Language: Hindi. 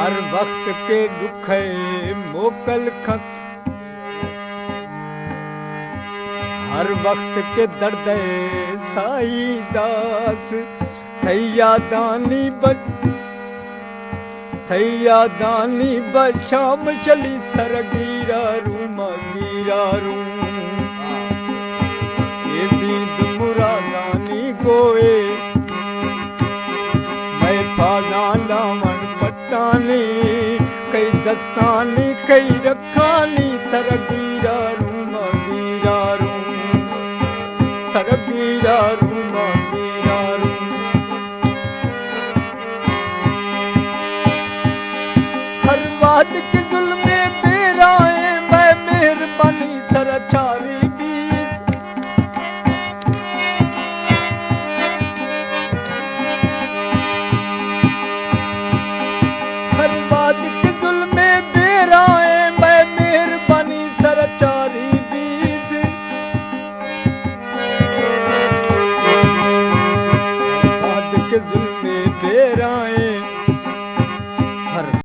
हर वक्त के दुख मोकल खत, हर वक्त के दर्द साई दास, थैया दानी बशाम चली सर गिरा रू ये सीध मुरादानी गोए मैं फाजाना मन पट्टानी कई दस्तानी कई रखानी थर गिरा रू थर गिरा रू हर वाद के जुल्मे बेराए मैं मेहरबानी सरचारी बीस हर वाद